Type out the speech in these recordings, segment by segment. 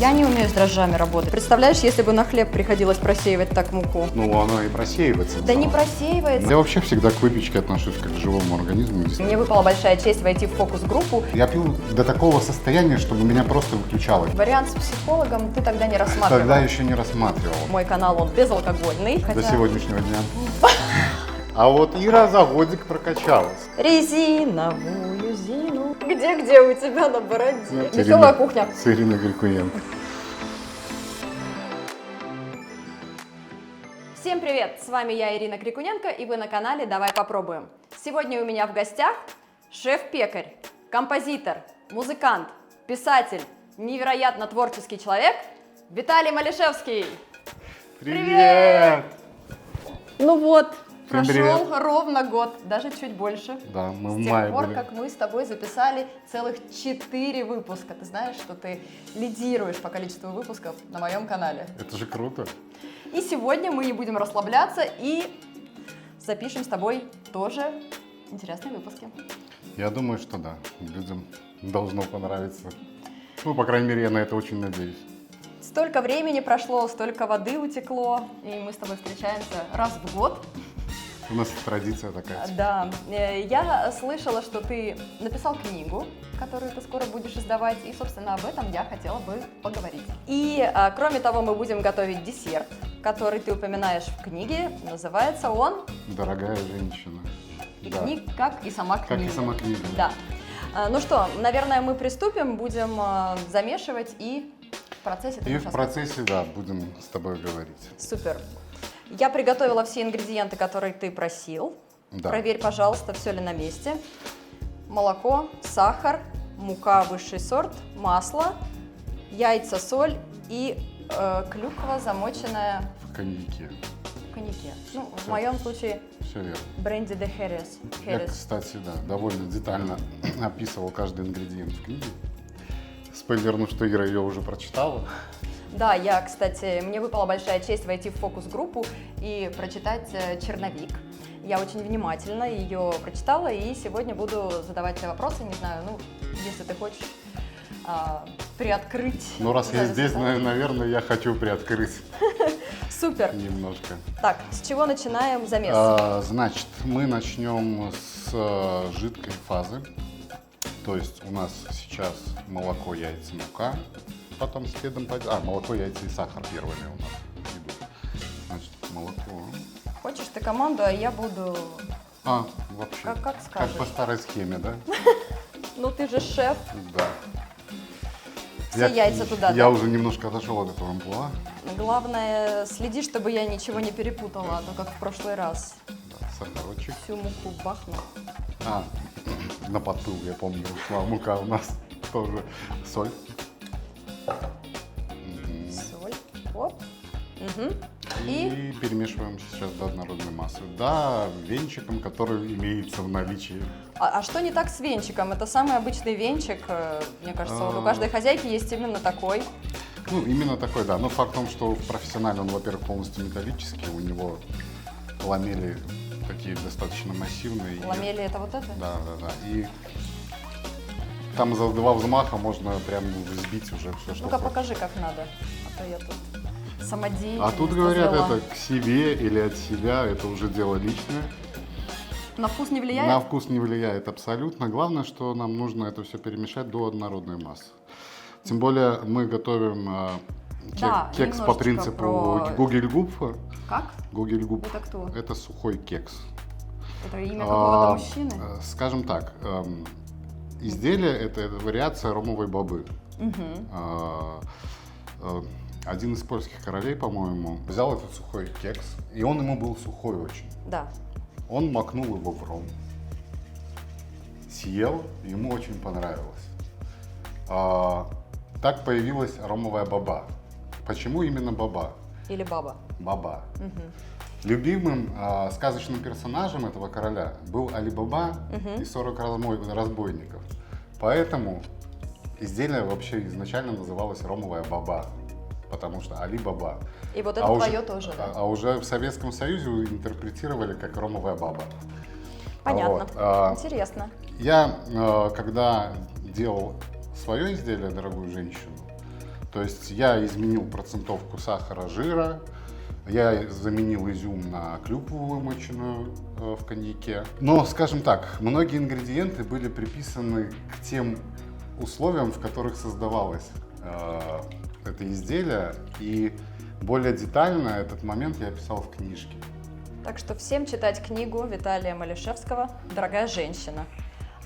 Я не умею с дрожжами работать. Представляешь, если бы на хлеб приходилось просеивать так муку? Ну, оно и просеивается. Да не просеивается. Я вообще всегда к выпечке отношусь как к живому организму. Мне выпала большая честь войти в фокус-группу. Я пил до такого состояния, чтобы меня просто выключало. Вариант с психологом ты тогда не рассматривал. Тогда еще не рассматривал. Мой канал, он безалкогольный. До сегодняшнего дня. А вот Ира за годик прокачалась. Резиновую зину. Где у тебя на бороде? Вот Веселая Ирина- кухня. С Ириной Грикуенко. Всем привет! С вами я, Ирина Крикуненко, и вы на канале «Давай попробуем». Сегодня у меня в гостях шеф-пекарь, композитор, музыкант, писатель, невероятно творческий человек Виталий Малишевский. Привет! Ну вот, Всем прошел привет. ровно год, даже чуть больше. Да, мы в С тех мае пор, были. как мы с тобой записали целых 4 выпуска. Ты знаешь, что ты лидируешь по количеству выпусков на моем канале. Это же круто. И сегодня мы не будем расслабляться и запишем с тобой тоже интересные выпуски. Я думаю, что да, людям должно понравиться. Ну, по крайней мере, я на это очень надеюсь. Столько времени прошло, столько воды утекло, и мы с тобой встречаемся раз в год. У нас традиция такая. Да, я слышала, что ты написал книгу, которую ты скоро будешь издавать, и, собственно, об этом я хотела бы поговорить. И, кроме того, мы будем готовить десерт, который ты упоминаешь в книге. Называется он Дорогая женщина. Да. как и сама книга. Как и сама книга. Да. Ну что, наверное, мы приступим, будем замешивать и в процессе ты И будешь в рассказывать. процессе, да, будем с тобой говорить. Супер. Я приготовила все ингредиенты, которые ты просил. Да. Проверь, пожалуйста, все ли на месте. Молоко, сахар, мука высший сорт, масло, яйца, соль и клюква, замоченная В коньяке. в коньяке. Ну, в Всё. моем случае Все верно. бренди де Херес. Я, кстати, да, довольно детально описывал каждый ингредиент в книге. Спойлерну, что Ира ее уже прочитала. Да, я, кстати, мне выпала большая честь войти в фокус-группу и прочитать черновик. Я очень внимательно ее прочитала и сегодня буду задавать тебе вопросы, не знаю, ну, если ты хочешь приоткрыть. Ну, раз я завесу, здесь, да? наверное, я хочу приоткрыть Супер. немножко. Так, с чего начинаем замес? Значит, мы начнем с жидкой фазы. То есть у нас сейчас молоко, яйца, мука. Потом следом пойдет. Молоко, яйца и сахар первыми у нас идут. Значит, молоко. Хочешь ты команду, а я буду... Вообще. Как Как скажешь. по старой схеме, да? Ну, ты же шеф. Да. Все яйца туда, Я да? уже немножко отошел от этого амплуа. Главное, следи, чтобы я ничего не перепутала, а то как в прошлый раз. Да, сахарочек. Всю муку бахну. На потыл, я помню, ушла мука у нас тоже. Соль. Соль. Оп. Угу. И перемешиваем сейчас до однородной массы. Да, венчиком, который имеется в наличии. А что не так с венчиком? Это самый обычный венчик. Мне кажется, вот у каждой хозяйки есть именно такой. Ну, именно такой, да. Но факт в том, что в профессионале он, во-первых, полностью металлический, у него ламели такие достаточно массивные. Ламели это вот это? Да. И там за 2 взмаха можно прям взбить уже все, что Ну-ка хочешь. покажи, как надо. А то я тут самодеятельность А тут говорят, развела. это к себе или от себя, это уже дело личное. На вкус не влияет? На вкус не влияет абсолютно. Главное, что нам нужно это все перемешать до однородной массы. Тем более мы готовим Да, кекс по немножечко принципу про- гугельгупфа. Как? Гугельгупф Это кто? это сухой кекс. Это имя какого-то мужчины? Скажем так, изделие это вариация ромовой бобы. Один из польских королей, по-моему, взял этот сухой кекс, и он ему был сухой очень. Да. Он макнул его в ром, съел, ему очень понравилось. Так появилась ромовая боба. Почему именно боба? Или баба. Боба. Любимым сказочным персонажем этого короля был Али Баба и 40 разбойников. Поэтому изделие вообще изначально называлось ромовая боба, потому что Али Баба. И вот это твое тоже, да? А уже в Советском Союзе интерпретировали как ромовая баба. Понятно. Вот. Интересно. Я, когда делал свое изделие, дорогую женщину, То есть я изменил процентовку сахара, жира, я заменил изюм на клюкву, вымоченную в коньяке. Но, скажем так, многие ингредиенты были приписаны к тем условиям, в которых создавалось это изделие. И более детально этот момент я описал в книжке. Так что всем читать книгу Виталия Малишевского «Дорогая женщина».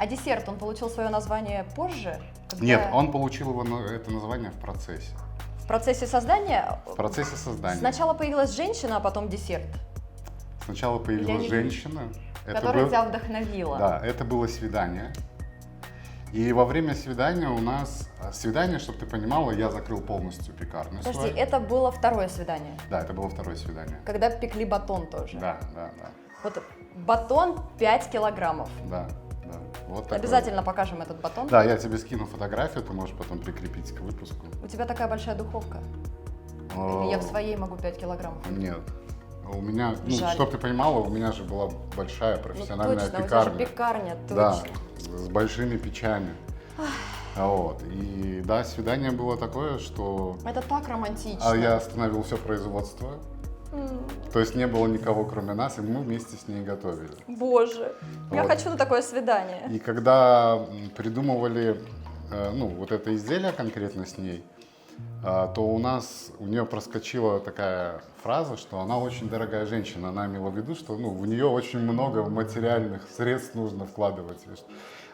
А десерт, он получил свое название позже? Когда... Нет, он получил это название в процессе. В процессе создания? В процессе создания. Сначала появилась женщина, а потом десерт? Сначала появилась женщина. Которая тебя вдохновила. Да, это было свидание. И во время свидания у нас... Свидание, чтобы ты понимала, я закрыл полностью пекарню. Подожди, это было второе свидание? Да, это было второе свидание. Когда пекли батон тоже? Да. Вот батон 5 килограммов. Да. Вот обязательно покажем этот батон. Да, я тебе скину фотографию, ты можешь потом прикрепить к выпуску. У тебя такая большая духовка? Или я в своей могу 5 килограммов? Нет. У меня, Жаль. чтобы ты понимала, у меня же была большая профессиональная точно, пекарня. У тебя же пекарня, точно. Да, с большими печами. Вот. И да, свидание было такое, что... Это так романтично. А я остановил все производство. То есть не было никого, кроме нас, и мы вместе с ней готовили. Боже, я Вот. хочу на такое свидание. И когда придумывали вот это изделие конкретно с ней, то у нее проскочила такая фраза, что она очень дорогая женщина. Она имела в виду, что в нее очень много материальных средств нужно вкладывать.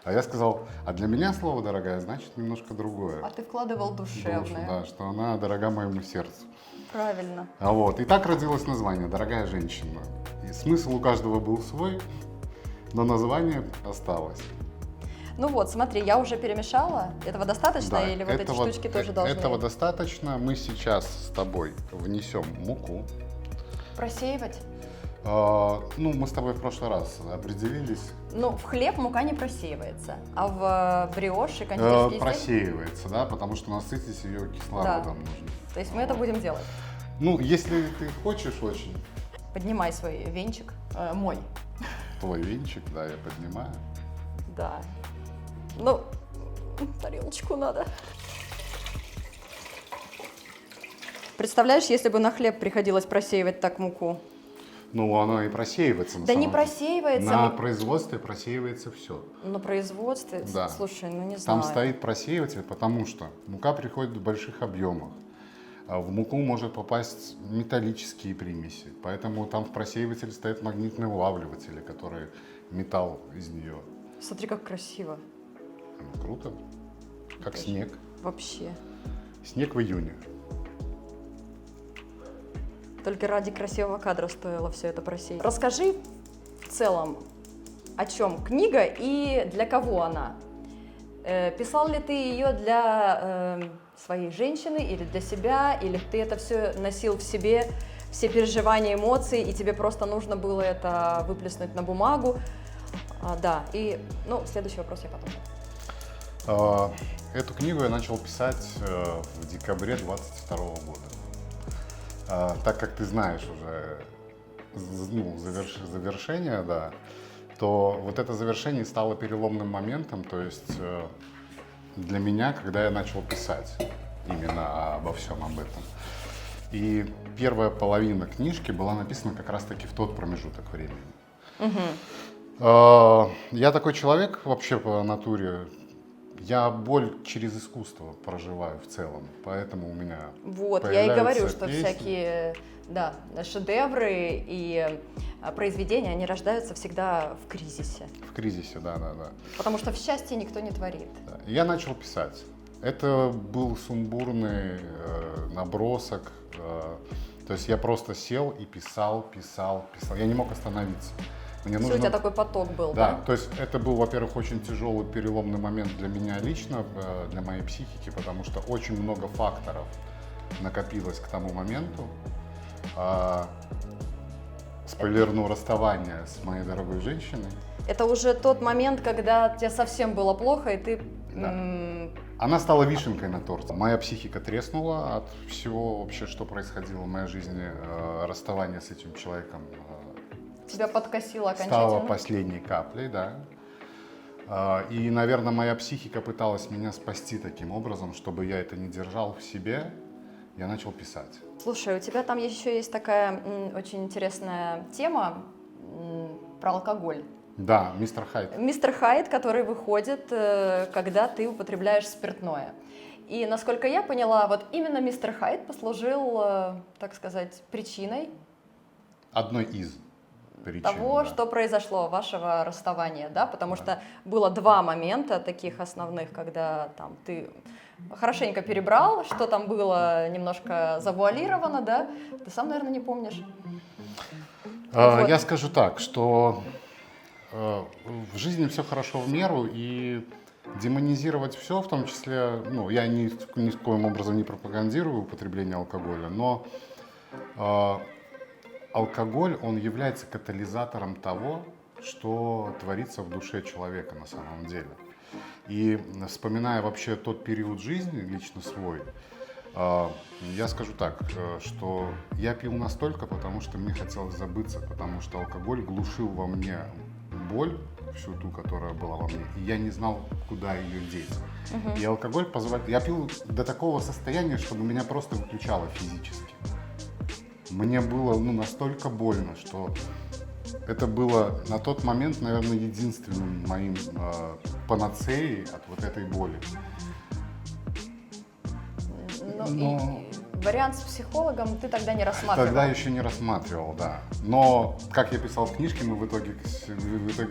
А я сказал, а для меня слово «дорогая» значит немножко другое. А ты вкладывал душевное. Душу, да, что она дорога моему сердцу. Правильно. И так родилось название «Дорогая женщина». И смысл у каждого был свой, но название осталось. Ну вот, смотри, я уже перемешала. Этого достаточно, Да, или вот эти штучки тоже должны? Этого достаточно. Мы сейчас с тобой внесем муку. Просеивать? Мы с тобой в прошлый раз определились. В хлеб мука не просеивается, а в бриош и кондитерские изделия? Просеивается, да, потому что насытить ее кислородом нужно. То есть мы это будем делать? Если ты хочешь очень. Поднимай свой венчик, мой. Твой венчик, да, я поднимаю. Да. Тарелочку надо. Представляешь, если бы на хлеб приходилось просеивать так муку? Оно и просеивается. Да не просеивается. На производстве просеивается все. На производстве? Да. Слушай, не знаю. Там стоит просеиватель, потому что мука приходит в больших объемах. А в муку может попасть металлические примеси. Поэтому там в просеивателе стоят магнитные улавливатели, которые металл из нее. Смотри, как красиво. Круто. Как снег. Вообще. Снег в июне. Только ради красивого кадра стоило все это просеять. Расскажи в целом, о чем книга и для кого она. Писал ли ты ее для своей женщины или для себя, или ты это все носил в себе, все переживания, эмоции, и тебе просто нужно было это выплеснуть на бумагу? Да, и следующий вопрос я потом. Эту книгу я начал писать в декабре 2022 года. Так как ты знаешь уже завершение, да, то вот это завершение стало переломным моментом, то есть для меня, когда я начал писать именно обо всем об этом. И первая половина книжки была написана как раз-таки в тот промежуток времени. Я такой человек вообще по натуре. Я боль через искусство проживаю в целом, поэтому у меня я и говорю, что песни. всякие шедевры и произведения, они рождаются всегда в кризисе. В кризисе, да. Потому что в счастье никто не творит. Да. Я начал писать. Это был сумбурный набросок. То есть я просто сел и писал. Я не мог остановиться. У тебя такой поток был, да? То есть это был, во-первых, очень тяжелый переломный момент для меня лично, для моей психики, потому что очень много факторов накопилось к тому моменту. Спойлерну, расставание с моей дорогой женщиной. Это уже тот момент, когда тебе совсем было плохо, и ты... Да. Она стала вишенкой на торте. Моя психика треснула от всего вообще, что происходило в моей жизни. Расставание с этим человеком тебя подкосило окончательно? стало последней каплей, да. И, наверное, моя психика пыталась меня спасти таким образом, чтобы я это не держал в себе, я начал писать. Слушай, у тебя там еще есть такая очень интересная тема про алкоголь. Да, мистер Хайд. Мистер Хайд, который выходит, когда ты употребляешь спиртное. И, насколько я поняла, вот именно мистер Хайд послужил, так сказать, причиной Одной из причин. того, да. что произошло, вашего расставания, да? Потому что было два момента таких основных, когда там ты хорошенько перебрал, что там было немножко завуалировано, да? Ты сам, наверное, не помнишь. Вот. Я скажу так, что в жизни все хорошо в меру, и демонизировать все, в том числе, ну, я ни с коим образом не пропагандирую употребление алкоголя, но алкоголь, он является катализатором того, что творится в душе человека на самом деле. И вспоминая вообще тот период жизни, лично свой, я скажу так, что я пил настолько, потому что мне хотелось забыться, потому что алкоголь глушил во мне боль, всю ту, которая была во мне, и я не знал, куда ее деть. И алкоголь позволял... Я пил до такого состояния, чтобы меня просто выключало физически. Мне было настолько больно, что это было на тот момент, наверное, единственным моим панацеей от вот этой боли. И вариант с психологом ты тогда не рассматривал? Тогда еще не рассматривал, да. Но, как я писал в книжке, мы в итоге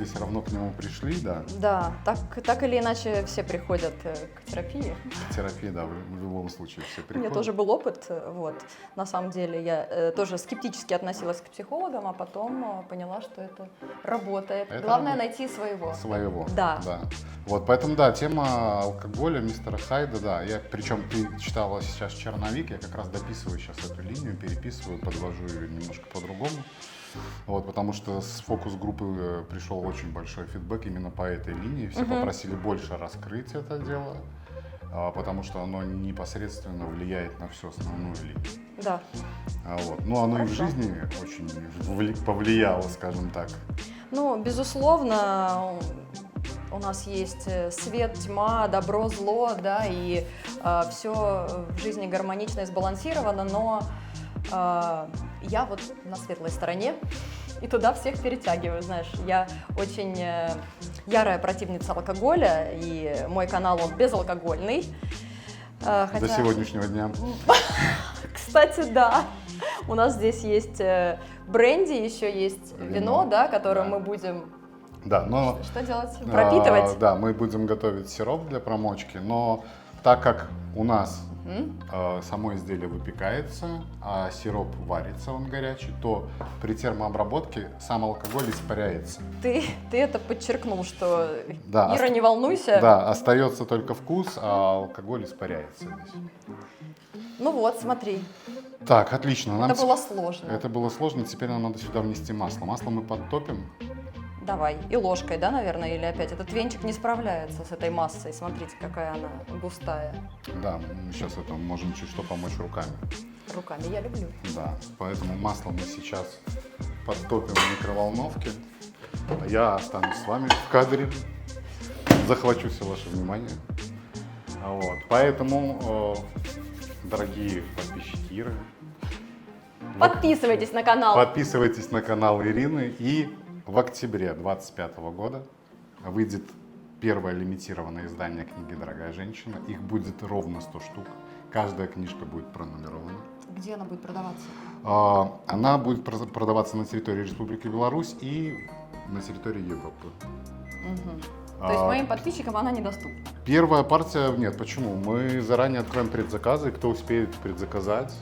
все равно к нему пришли, да. Да, так или иначе все приходят к терапии. Терапия, да, в любом случае все У приходят. меня тоже был опыт, вот. На самом деле я тоже скептически относилась к психологам, а потом поняла, что это работает. Главное найти своего. Своего. Да. Вот, поэтому, да, тема алкоголя, мистера Хайда, да. Причем ты читала сейчас «Черновик», я как раз дописываю сейчас эту линию, переписываю, подвожу ее немножко по-другому. Вот, потому что с фокус-группы пришел очень большой фидбэк именно по этой линии. Все попросили больше раскрыть это дело, потому что оно непосредственно влияет на всю основную линию. Да. Вот. Ну, оно и в жизни очень повлияло, скажем так. Ну, безусловно, у нас есть свет, тьма, добро, зло, да, и все в жизни гармонично и сбалансировано, но я вот на светлой стороне, и туда всех перетягиваю, знаешь. Я очень ярая противница алкоголя, и мой канал, он безалкогольный. До сегодняшнего дня. Кстати, да. У нас здесь есть бренди, еще есть вино, да, которое мы будем... Да, но... Что делать? Пропитывать? Да, мы будем готовить сироп для промочки, но так как у нас само изделие выпекается, а сироп варится, он горячий, то при термообработке сам алкоголь испаряется. Ты это подчеркнул, что да, Ира, не волнуйся. Да, остается только вкус, а алкоголь испаряется здесь. Ну вот, смотри. Так, отлично. Это было сложно. Это было сложно, теперь нам надо сюда внести масло. Масло мы подтопим. Давай. И ложкой, да, наверное, или опять? Этот венчик не справляется с этой массой. Смотрите, какая она густая. Да, мы сейчас это можем чуть что помочь руками. Руками я люблю. Да, поэтому масло мы сейчас подтопим в микроволновке. А я останусь с вами в кадре. Захвачу все ваше внимание. Вот. Поэтому, дорогие подписчики Иры, подписывайтесь на канал. Подписывайтесь на канал Ирины. И в октябре 2025 года выйдет первое лимитированное издание книги «Дорогая женщина». Их будет ровно 100 штук. Каждая книжка будет пронумерована. Где она будет продаваться? Она будет продаваться на территории Республики Беларусь и на территории Европы. То есть моим подписчикам она недоступна? Первая партия, нет, почему? Мы заранее откроем предзаказы, кто успеет предзаказать,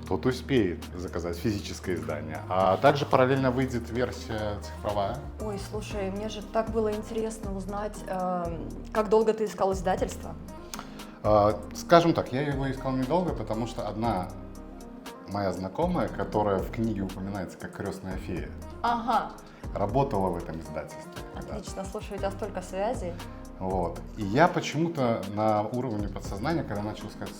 тот успеет заказать физическое издание. А также параллельно выйдет версия цифровая. Ой, слушай, мне же так было интересно узнать, как долго ты искал издательство? Скажем так, я его искал недолго, потому что одна моя знакомая, которая в книге упоминается как крестная фея, Ага. работала в этом издательстве. Отлично, слушай, у тебя столько связей. Вот. И я почему-то на уровне подсознания, когда начал искать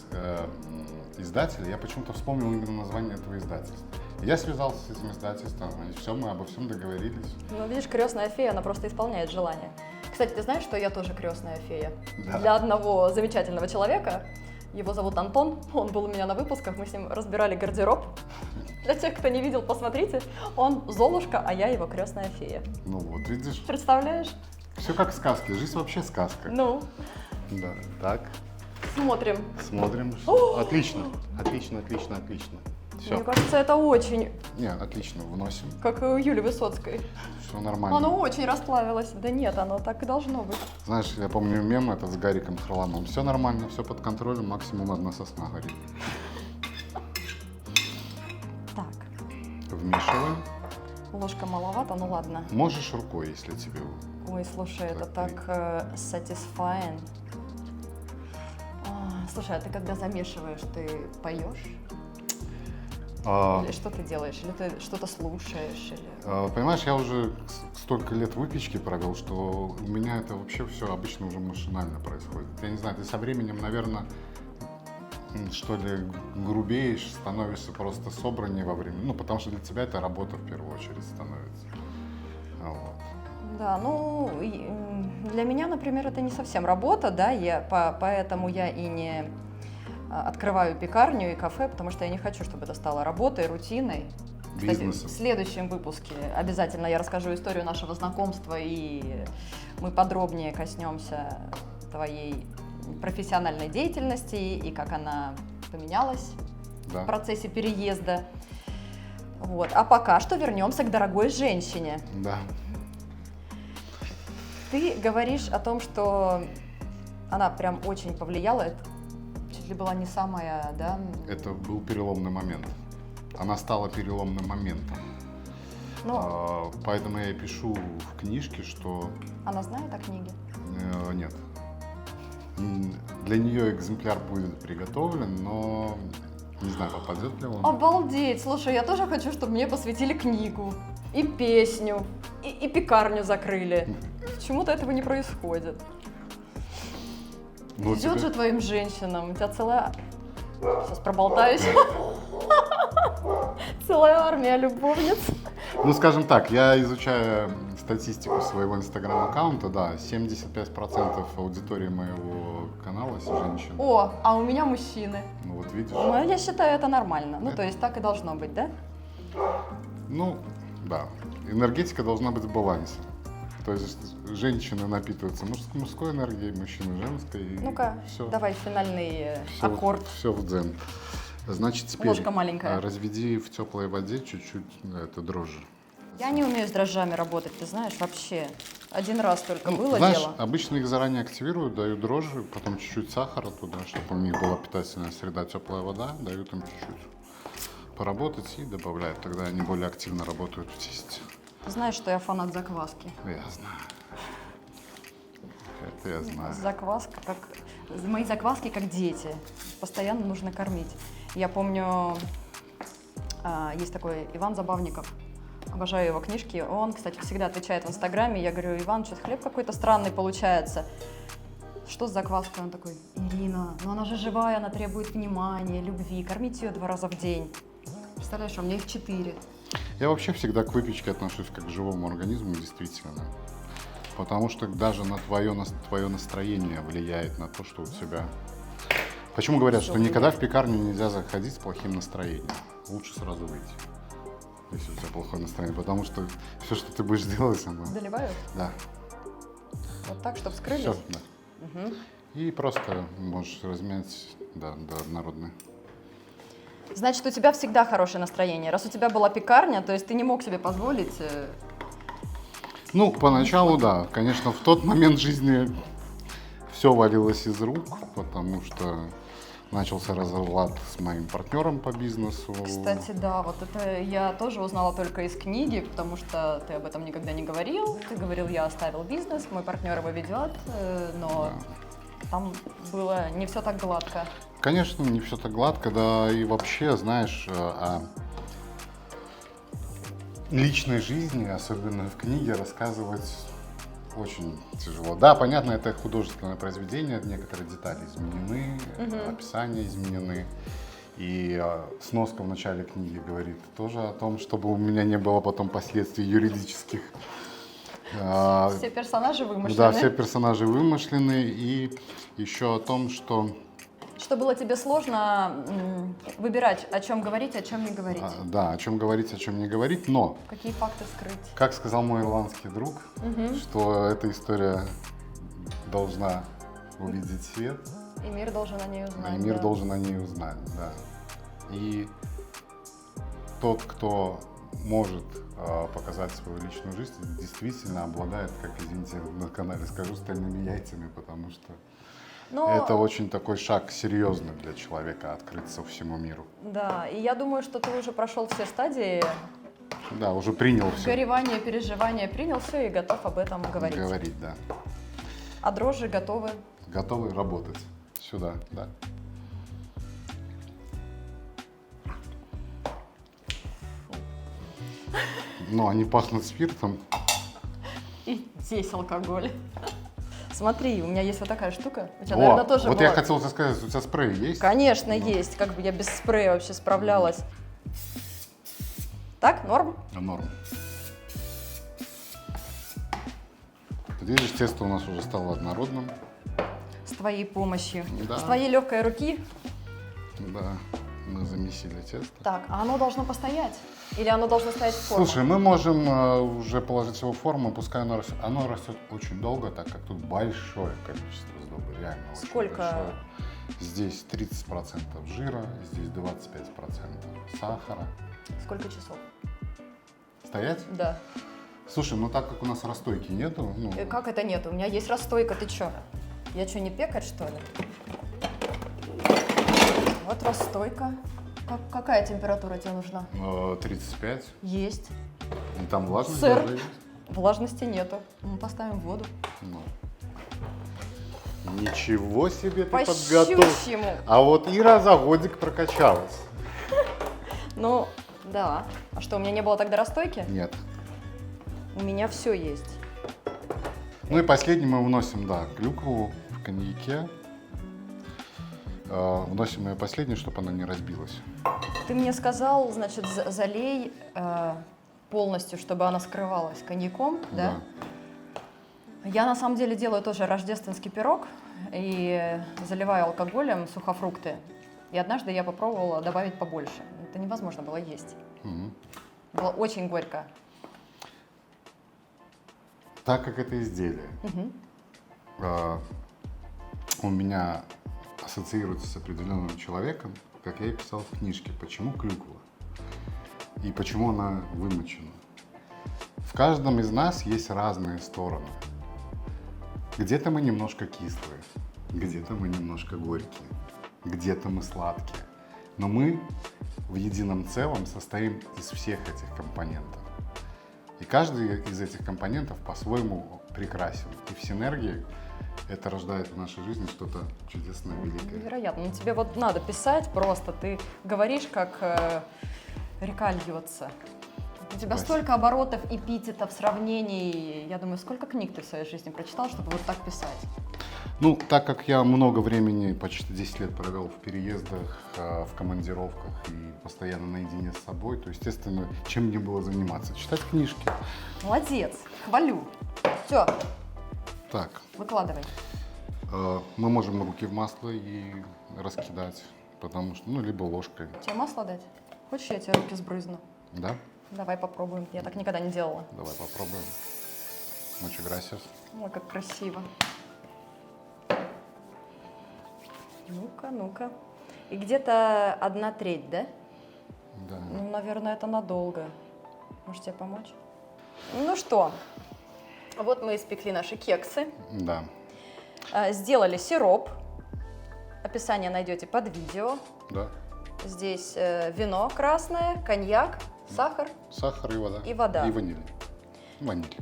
издателя, я почему-то вспомнил именно название этого издательства. Я связался с этим издательством, и все, мы обо всем договорились. Ну, видишь, крестная фея, она просто исполняет желание. Кстати, ты знаешь, что я тоже крестная фея? Да. Для одного замечательного человека, его зовут Антон, он был у меня на выпусках, мы с ним разбирали гардероб. Для тех, кто не видел, посмотрите, он Золушка, а я его крестная фея. Ну вот, видишь, Представляешь? все как в сказке, жизнь вообще сказка. Ну, Да, так, смотрим. смотрим. Отлично, отлично, отлично, отлично. Все. Мне кажется, это очень, Не, отлично, вносим. как и у Юли Высоцкой. Все нормально. Оно очень расплавилось. Да нет, оно так и должно быть. Знаешь, я помню мем этот с Гариком Харламовым. Все нормально, все под контролем, максимум одна сосна горит. Так, Вмешиваем. ложка маловато, ну ладно. Можешь рукой, если тебе... Ой, слушай, это Так, так satisfying. Слушай, а ты когда замешиваешь, ты поешь? Или что ты делаешь? Или ты что-то слушаешь? Или... Понимаешь, я уже столько лет выпечки провел, что у меня это вообще все обычно уже машинально происходит. Я не знаю, ты со временем, наверное, что ли, грубеешь, становишься просто собраннее во время. Ну, потому что для тебя это работа в первую очередь становится. Вот. Да, ну, для меня, например, это не совсем работа, да, поэтому я и не открываю пекарню и кафе, потому что я не хочу, чтобы это стало работой, рутиной. Кстати, Бизнесом. в следующем выпуске обязательно я расскажу историю нашего знакомства, и мы подробнее коснемся твоей профессиональной деятельности и как она поменялась Да. в процессе переезда. Вот. А пока что вернемся к дорогой женщине. Да. Ты говоришь о том, что она прям очень повлияла, это чуть ли была не самая, да? Это был переломный момент. Она стала переломным моментом. Ну, Поэтому я и пишу в книжке, что она знает о книге? нет. Для нее экземпляр будет приготовлен, но не знаю, попадет ли он. Обалдеть! Слушай, я тоже хочу, чтобы мне посвятили книгу, и песню, и пекарню закрыли. Почему-то этого не происходит. Ну, Везет тебе- же твоим женщинам, у тебя целая... Сейчас проболтаюсь. Целая армия любовниц. Ну, скажем так, я изучаю статистику своего инстаграм-аккаунта, да, 75% аудитории моего канала женщин. О, а у меня мужчины. Ну, вот видишь. Ну, я считаю, это нормально. Ну, то есть так и должно быть, да? Ну, да. Энергетика должна быть в балансе. То есть женщины напитываются мужской энергией, мужчины женской. и Ну-ка, всё. давай финальный Всё аккорд. Все в дзен. Значит, теперь Ложка маленькая. Разведи в теплой воде чуть-чуть это дрожжи. Я не умею с дрожжами работать, ты знаешь, вообще. Один раз только было знаешь, дело. обычно их заранее активируют, дают дрожжи, потом чуть-чуть сахара туда, чтобы у них была питательная среда, теплая вода, дают им чуть-чуть поработать и добавляют. Тогда они более активно работают в тесте. Знаешь, что я фанат закваски. Я знаю. Это я знаю. Закваска, как... Мои закваски как дети. Постоянно нужно кормить. Я помню, есть такой Иван Забавников. Обожаю его книжки. Он, кстати, всегда отвечает в Инстаграме. Я говорю: Иван, что-то хлеб какой-то странный получается. Что с закваской? Он такой: Ирина, ну она же живая, она требует внимания, любви. Кормите ее 2 раза в день. Представляешь, у меня их 4. Я вообще всегда к выпечке отношусь как к живому организму, действительно. Потому что даже на твое настроение влияет на то, что у тебя... Почему говорят, Всё что никогда в пекарню нельзя заходить с плохим настроением? Лучше сразу выйти, если у тебя плохое настроение. Потому что все, что ты будешь делать, оно... Доливаю? Да, Вот так, чтобы скрылись? все, да. Мгм. И просто можешь размять до однородной. Значит, у тебя всегда хорошее настроение. Раз у тебя была пекарня, то есть ты не мог себе позволить... Ну, поначалу, да. Конечно, в тот момент жизни все валилось из рук, потому что начался разлад с моим партнером по бизнесу. Кстати, да, вот это я тоже узнала только из книги, потому что ты об этом никогда не говорил. Ты говорил: я оставил бизнес, мой партнер его ведет, но там было не все так гладко. Конечно, не все так гладко, да, и вообще, знаешь, о личной жизни, особенно в книге, рассказывать очень тяжело. Да, понятно, это художественное произведение, некоторые детали изменены, описания изменены. И сноска в начале книги говорит тоже о том, чтобы у меня не было потом последствий юридических. Все персонажи вымышлены. Да, все персонажи вымышлены. И еще о том, что было тебе сложно выбирать, о чем говорить, о чем не говорить. Да, о чем говорить, о чем не говорить, но... Какие факты скрыть? Как сказал мой ирландский друг, что эта история должна увидеть свет. И мир должен о ней узнать. И мир должен о ней узнать, да. И тот, кто может показать свою личную жизнь, действительно обладает, как, извините, на канале скажу, стальными яйцами, потому что это очень такой шаг серьезный для человека, открыться всему миру. Да, и я думаю, что ты уже прошел все стадии. Да, уже принял все. Горевание, переживание, принял все и готов об этом говорить. Говорить, да. А дрожжи готовы? Готовы работать. Сюда, да. Но они пахнут спиртом. И здесь алкоголь. Смотри, у меня есть вот такая штука. У тебя, наверное, тоже вот была. я хотел тебе сказать, у тебя спрей есть? Конечно, есть. Как бы я без спрея вообще справлялась. Так, норм? Норм. Ты видишь, тесто у нас уже стало однородным. С твоей помощью. Да. С твоей легкой руки. Да, мы замесили тесто. Так, а оно должно постоять? Или оно должно стоять в форме? Слушай, мы можем уже положить его в форму, пускай оно растет очень долго, так как тут большое количество сдобы, реально очень Сколько? большое. Здесь 30% жира, здесь 25% сахара. Сколько часов? Стоять? Да. Слушай, ну так как у нас расстойки нету, Как это нет? У меня есть расстойка, ты чё? Я что, не пекарь, что ли? Вот расстойка. Какая температура тебе нужна? 35. Есть. И там влажность Сыр. даже есть. Влажности нету. Мы поставим воду. Ну. Ничего себе ты По подготовил. щучьему. А вот Ира за годик прокачалась. Ну, да. А что, у меня не было тогда расстойки? Нет. У меня все есть. Ну и последний мы вносим, да, клюкву в коньяке. Вносим ее последней, чтобы она не разбилась. Ты мне сказал, значит, залей полностью, чтобы она скрывалась коньяком, да? Я на самом деле делаю тоже рождественский пирог и заливаю алкоголем сухофрукты. И однажды я попробовала добавить побольше. Это невозможно было есть. Было очень горько. Так как это изделие у меня ассоциируется с определенным человеком, как я и писал в книжке, почему клюква и почему она вымочена. В каждом из нас есть разные стороны. Где-то мы немножко кислые, где-то мы немножко горькие, где-то мы сладкие. Но мы в едином целом состоим из всех этих компонентов. И каждый из этих компонентов по-своему прекрасен. И в синергии это рождает в нашей жизни что-то чудесное, великое. Невероятно. Ну, тебе вот надо писать просто. Ты говоришь, как река льется. У тебя столько оборотов, эпитетов, сравнений. Я думаю, сколько книг ты в своей жизни прочитал, чтобы вот так писать? Ну, так как я много времени, почти 10 лет провел в переездах, в командировках и постоянно наедине с собой, то, естественно, чем мне было заниматься? Читать книжки. Молодец, хвалю. Все, Так, выкладывай. мы можем руки в масло и раскидать, потому что, ну, либо ложкой. Тебе масло дать? Хочешь, я тебе руки сбрызну? Да? Давай попробуем. Я так никогда не делала. Давай попробуем. Muchas gracias. Ой, как красиво. Ну-ка, ну-ка. И где-то 1/3, да? Да. Ну, наверное, это надолго. Может, тебе помочь? Ну что, вот мы испекли наши кексы. Да. Сделали сироп. Описание найдете под видео. Да. Здесь вино красное, коньяк, сахар. Сахар и вода. И вода. И ваниль. Ваниль.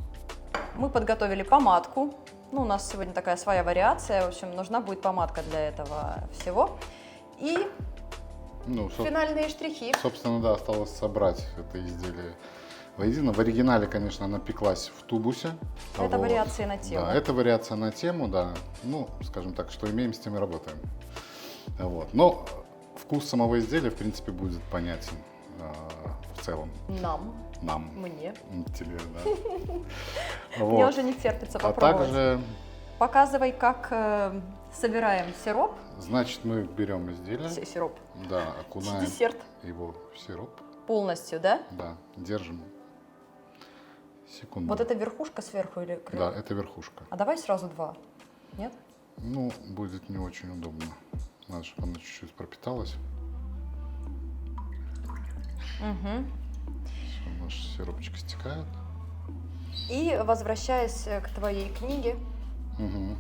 Мы подготовили помадку. Ну, у нас сегодня такая своя вариация. В общем, нужна будет помадка для этого всего. И Ну, финальные штрихи. собственно, да, осталось собрать это изделие воедино. В оригинале, конечно, она пеклась в тубусе. Это вариации на тему. Да, это вариация на тему, да. Ну, скажем так, что имеем, с тем и работаем. Вот. Но вкус самого изделия, в принципе, будет понятен в целом. Нам. Мне. Тебе, да. Мне уже не терпится А попробовать. также, Показывай, как собираем сироп. значит, мы берем изделие, Сироп. да, окунаем Десерт. его в сироп, Полностью, да? да, держим секунду. Вот это верхушка сверху или крыло? Да, это верхушка. А давай сразу 2. Нет? Ну, будет не очень удобно. Надо, чтобы она чуть-чуть пропиталась. Угу. Все, наш сиропчик стекает. И возвращаясь к твоей книге, Угу.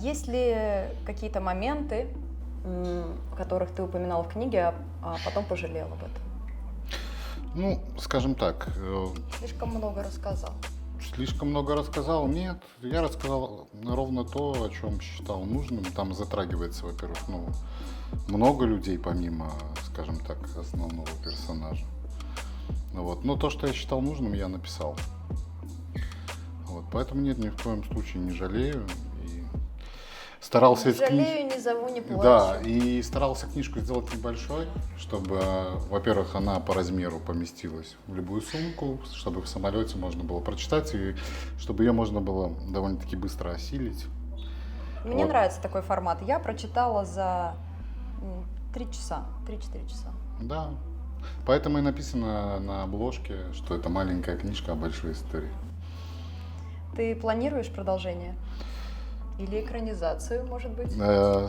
есть ли какие-то моменты, которых ты упоминал в книге, а потом пожалел об этом? Ну, скажем так, Слишком много рассказал. слишком много рассказал? Нет, я рассказал ровно то, о чем считал нужным. Там затрагивается, во-первых, ну, много людей, помимо, скажем так, основного персонажа. Ну вот. Но то, что я считал нужным, я написал. Вот. Поэтому нет, ни в коем случае не жалею. И старался из Жалею, не зову, не плачу. Да, и старался книжку сделать небольшой, чтобы, во-первых, она по размеру поместилась в любую сумку, чтобы в самолете можно было прочитать, и чтобы ее можно было довольно-таки быстро осилить. Мне Вот. нравится такой формат. Я прочитала за 3 часа, 3-4 часа. Да, поэтому и написано на обложке, что это маленькая книжка о большой истории. Ты планируешь продолжение? Или экранизацию, может быть?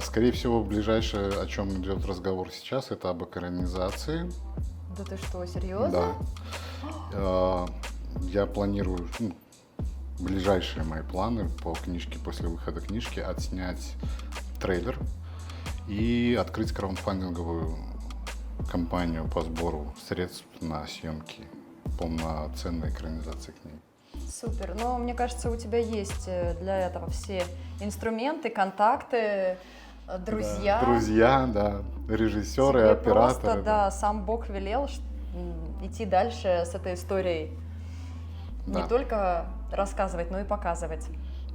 Скорее всего, ближайшее, о чем идет разговор сейчас, это об экранизации. Да ты что, серьезно? Да. Я планирую, ближайшие мои планы по книжке, после выхода книжки, отснять трейлер и открыть краудфандинговую кампанию по сбору средств на съемки полноценной экранизации книги. Супер. Но мне кажется, у тебя есть для этого все инструменты, контакты, друзья. Да, друзья, да, режиссеры, Тебе операторы. просто, да, сам Бог велел идти дальше с этой историей. Да. Не только рассказывать, но и показывать.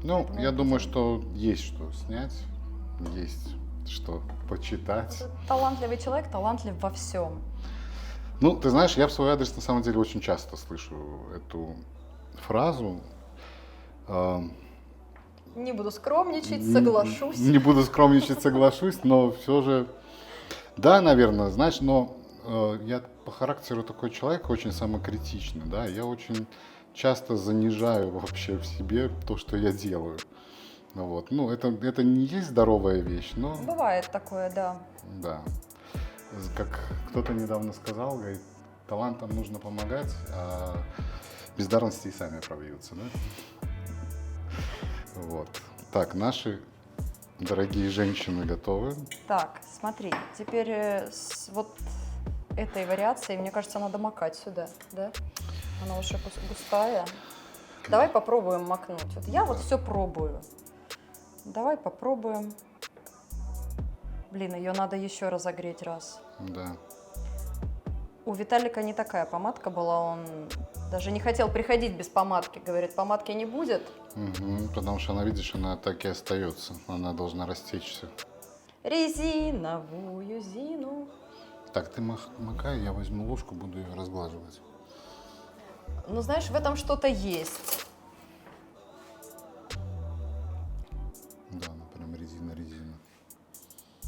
Ну, Поэтому я думаю, что есть что снять, есть что почитать. Ты талантливый человек, талантлив во всем. Ну, ты знаешь, я в свой адрес на самом деле очень часто слышу эту фразу. Не буду скромничать, соглашусь. Не буду скромничать, соглашусь, но все же, да, наверное, знаешь, но я по характеру такой человек очень самокритичный, да, я очень часто занижаю вообще в себе то, что я делаю. Вот. Ну, это не есть здоровая вещь, но... Бывает такое, да. Да. Как кто-то недавно сказал, говорит, талантам нужно помогать, а бездарности и сами пробьются, да? Вот. Так, наши дорогие женщины готовы. Так, смотри, теперь с вот этой вариацией, мне кажется, надо макать сюда, да? Она уже густая. Давай попробуем макнуть. Вот я вот все пробую. Давай попробуем. Блин, ее надо еще разогреть раз. Да. У Виталика не такая помадка была, он даже не хотел приходить без помадки. Говорит, помадки не будет. Угу, потому что она, видишь, она так и остается. Она должна растечься. Резиновую зину. Так, ты макай, я возьму ложку, буду ее разглаживать. Ну, знаешь, в этом что-то есть. Да, она прям резина.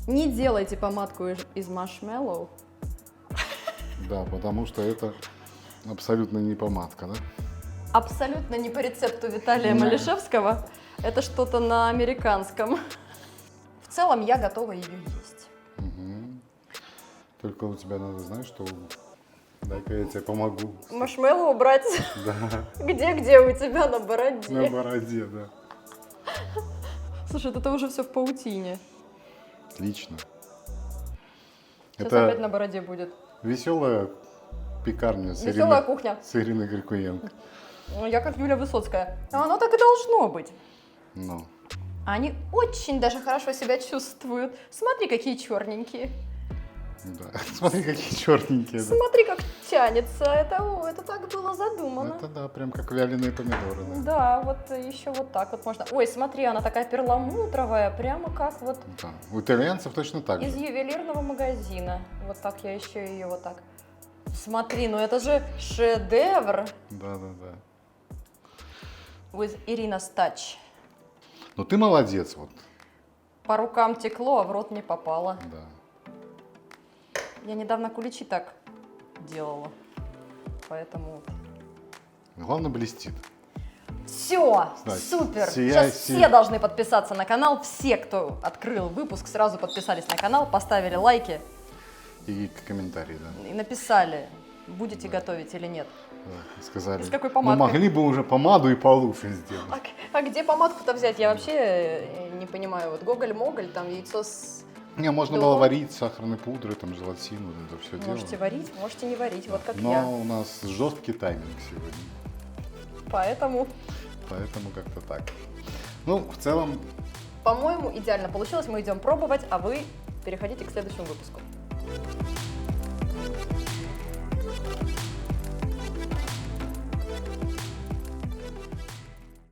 Не делайте помадку из маршмеллоу. Да, потому что это абсолютно не помадка, да? Абсолютно не по рецепту Виталия Да. Малишевского. Это что-то на американском. В целом я готова ее есть. Угу. Только у тебя надо, знаешь, что... Дай-ка я тебе помогу. Маршмеллоу брать Да, где у тебя на бороде. на бороде, да. Слушай, это уже все в паутине. Отлично. Сейчас Это опять на бороде будет. веселая пекарня Веселая кухня. с Ириной Грикуенко. Ну, я как Юля Высоцкая. Оно так и должно быть. Ну, Они очень даже хорошо себя чувствуют. Смотри, какие черненькие. Да. Смотри, какие черненькие. Да. Смотри, как тянется. Это так было задумано. Это да, прям как вяленые помидоры. Да. Да, вот еще вот так вот можно. Ой, смотри, она такая перламутровая, прямо как вот Да. У итальянцев точно так из же. ювелирного магазина. Вот так я еще ее вот так. Смотри, ну это же шедевр. Да. With Irina's touch. Ну ты молодец, вот. По рукам текло, а в рот не попало. Да. Я недавно куличи так делала. Поэтому вот. Главное, блестит. Все, Значит, супер. сияй, Сейчас сияй. все должны подписаться на канал. Все, кто открыл выпуск, сразу подписались на канал, поставили лайки И комментарии, да. и написали, будете готовить или нет. Да, сказали. И с какой Ну, помадкой? могли бы уже помаду и получше сделать. А где помадку-то взять? Я вообще не понимаю. Вот гоголь-моголь, там яйцо с... Не, можно Белок. было варить сахарной пудрой, там желатину, это все дело. Можете варить, можете не варить, вот как Но я. у нас жесткий тайминг сегодня, Поэтому, поэтому как-то так. Ну, в целом, по-моему, идеально получилось. Мы идем пробовать, а вы переходите к следующему выпуску.